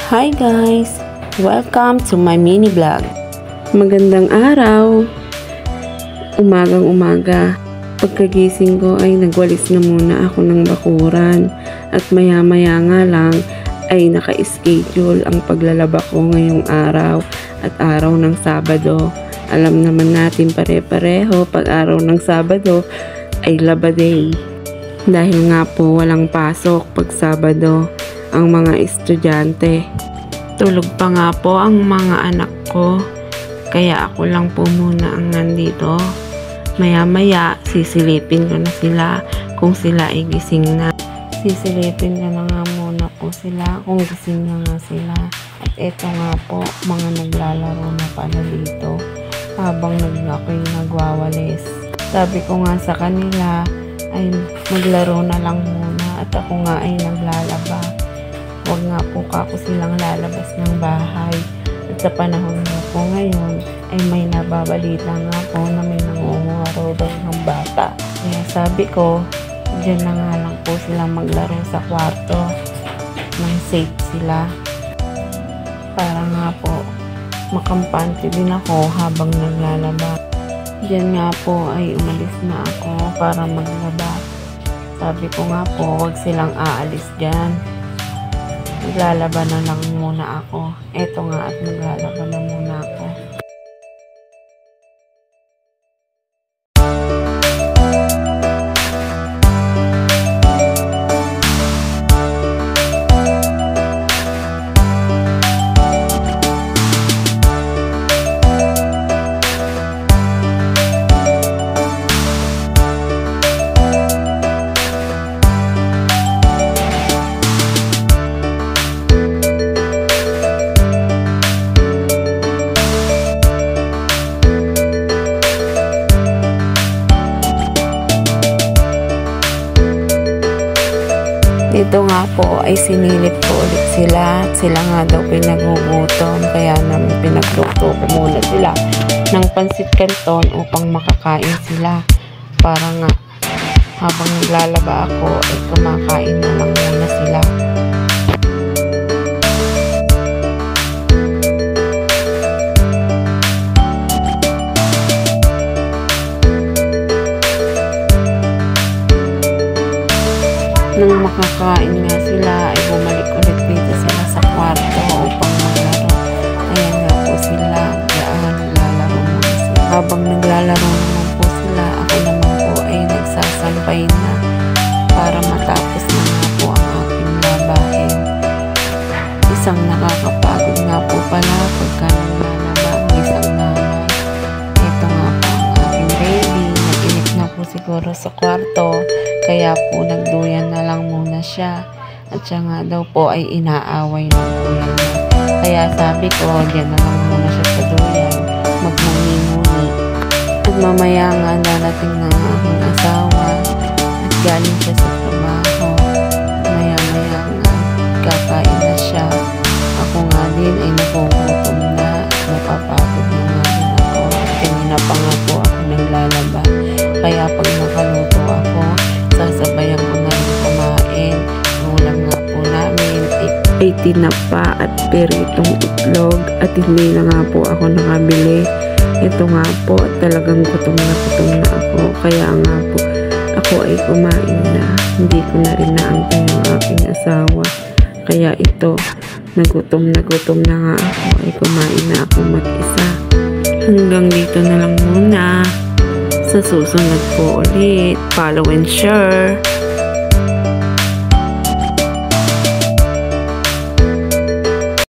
Hi guys! Welcome to my mini vlog. Magandang araw! Umagang umaga. Pagkagising ko ay nagwalis na muna ako ng bakuran at maya maya nga lang ay naka-schedule ang paglalaba ko ngayong araw at araw ng Sabado. Alam naman natin pare-pareho pag araw ng Sabado ay laba day. Dahil nga po walang pasok pag Sabado ang mga estudyante. Tulog pa nga po ang mga anak ko, kaya ako lang po muna ang nandito. Maya-maya sisilipin ko na sila kung sila ay gising na. Sisilipin ko na nga muna po sila kung gising na nga sila. At eto nga po, mga naglalaro na pala dito habang ako'y nagwawalis. Sabi ko nga sa kanila ay maglaro na lang muna at ako nga ay naglalaba. Huwag nga po ako silang lalabas ng bahay. At sa panahon nga po ngayon ay may nababalita nga po na may nangungaro daw ng bata. Kaya sabi ko, dyan na nga lang po silang maglaro sa kwarto nang safe sila. Para nga po makampante din ako habang naglalaba. Dyan nga po ay umalis na ako para maglaba. Sabi ko nga po, huwag silang aalis dyan. Maglalaba na lang muna ako. Eto nga at maglalaba na muna ako. Dito nga po ay sinilip ko ulit sila at sila nga daw pinagugutom, kaya naman pinagluto ko muna sila ng pansit canton upang makakain sila. Para nga habang naglalaba ako ay kumakain na lang muna sila. Nang makakain nga sila ay bumalik ulit dito sila sa kwarto upang maglaro. Ayan nga po sila, naglalaro muna sila. Habang naglalaro naman po sila, ako naman po ay nagsasampay na para matapos na nga po ang aking labahin. Isang nakakapagod nga po pala pagka naglalaba ang isang nanay. Ito nga po ang aking baby, nag-inip na po siguro sa kwarto. Kaya po nagduyan na lang muna siya. At siya nga daw po ay inaaway ng kuya niya. Kaya sabi ko, diyan na lang muna siya sa duyan. Magmuni-muni. At mamaya nga darating na ang aking asawa. At galing siya sa trabaho. Maya-maya nga kakain na siya. Ako nga din ay nagugutom na. Napapagod na nga din ako. At kanina pa nga po ako naglalaba. Kaya pag nakaluto ako, sasabayan ko na rin kumain. Ang ulam nga po namin ay tinapa at peritong itlog at hindi na nga po ako nakabili. Ito nga po at talagang gutom na ako. Kaya nga po ako ay kumain na. Hindi ko na rin naantay ang aking asawa. Kaya ito, nagutom na nga ako ay kumain na ako mag-isa. Hanggang dito na lang muna. Sa susunod po ulit, follow and share.